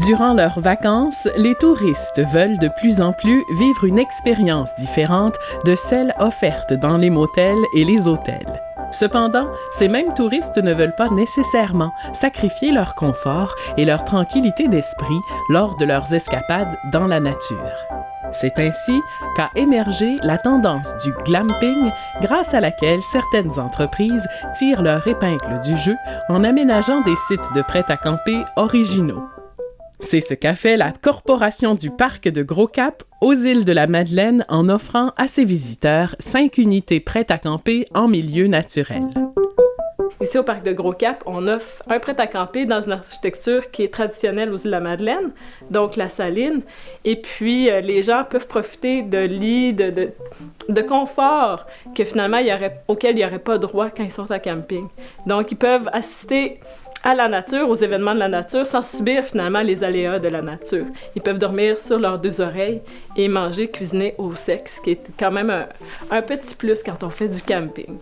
Durant leurs vacances, les touristes veulent de plus en plus vivre une expérience différente de celle offerte dans les motels et les hôtels. Cependant, ces mêmes touristes ne veulent pas nécessairement sacrifier leur confort et leur tranquillité d'esprit lors de leurs escapades dans la nature. C'est ainsi qu'a émergé la tendance du glamping, grâce à laquelle certaines entreprises tirent leur épingle du jeu en aménageant des sites de prêt-à-camper originaux. C'est ce qu'a fait la Corporation du Parc de Gros-Cap aux îles de la Madeleine en offrant à ses visiteurs 5 unités prêtes à camper en milieu naturel. Ici, au Parc de Gros-Cap, on offre un prêt-à-camper dans une architecture qui est traditionnelle aux îles de la Madeleine, donc la saline. Et puis, les gens peuvent profiter de lits, de confort que finalement, auquel ils n'auraient pas droit quand ils sont à camping. Donc, ils peuvent assister à la nature, aux événements de la nature, sans subir finalement les aléas de la nature. Ils peuvent dormir sur leurs 2 oreilles et manger, cuisiner au sec, ce qui est quand même un petit plus quand on fait du camping.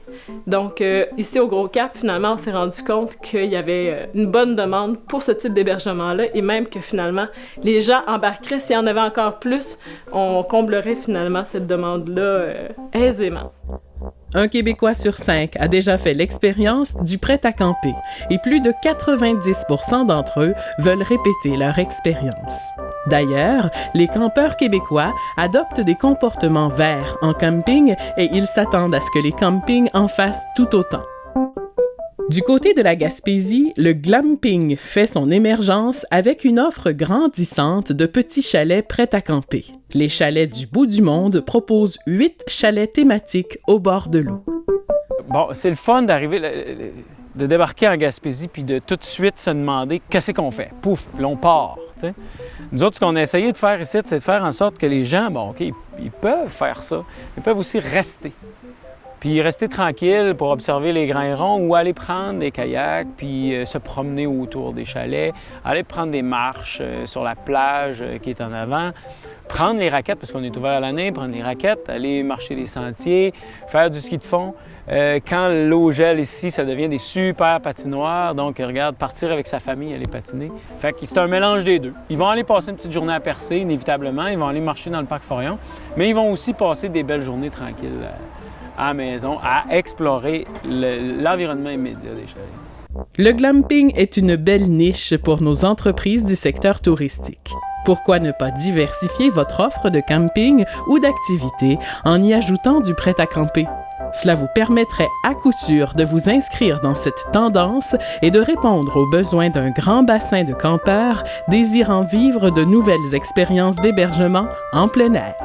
Donc, ici au Gros-Cap, finalement, on s'est rendu compte qu'il y avait une bonne demande pour ce type d'hébergement-là et même que finalement, les gens embarqueraient. S'il y en avait encore plus, on comblerait finalement cette demande-là aisément. Un Québécois sur 5 a déjà fait l'expérience du prêt-à-camper et plus de 90% d'entre eux veulent répéter leur expérience. D'ailleurs, les campeurs québécois adoptent des comportements verts en camping et ils s'attendent à ce que les campings en fassent tout autant. Du côté de la Gaspésie, le glamping fait son émergence avec une offre grandissante de petits chalets prêts à camper. Les chalets du bout du monde proposent 8 chalets thématiques au bord de l'eau. Bon, c'est le fun d'arriver, de débarquer en Gaspésie puis de tout de suite se demander qu'est-ce qu'on fait. Pouf, puis on part. T'sais. Nous autres, ce qu'on a essayé de faire ici, c'est de faire en sorte que les gens, bon, OK, ils peuvent faire ça, ils peuvent aussi rester. Puis rester tranquille pour observer les grands hérons ou aller prendre des kayaks puis se promener autour des chalets, aller prendre des marches sur la plage qui est en avant, prendre les raquettes parce qu'on est ouvert à l'année, prendre les raquettes, aller marcher les sentiers, faire du ski de fond. Quand l'eau gèle ici, ça devient des super patinoires. Donc, regarde, partir avec sa famille, aller patiner. Fait que c'est un mélange des deux. Ils vont aller passer une petite journée à Percé, inévitablement. Ils vont aller marcher dans le parc Forillon. Mais ils vont aussi passer des belles journées tranquilles à la maison, à explorer l'environnement immédiat des chalets. Le glamping est une belle niche pour nos entreprises du secteur touristique. Pourquoi ne pas diversifier votre offre de camping ou d'activité en y ajoutant du prêt-à-camper? Cela vous permettrait à coup sûr de vous inscrire dans cette tendance et de répondre aux besoins d'un grand bassin de campeurs désirant vivre de nouvelles expériences d'hébergement en plein air.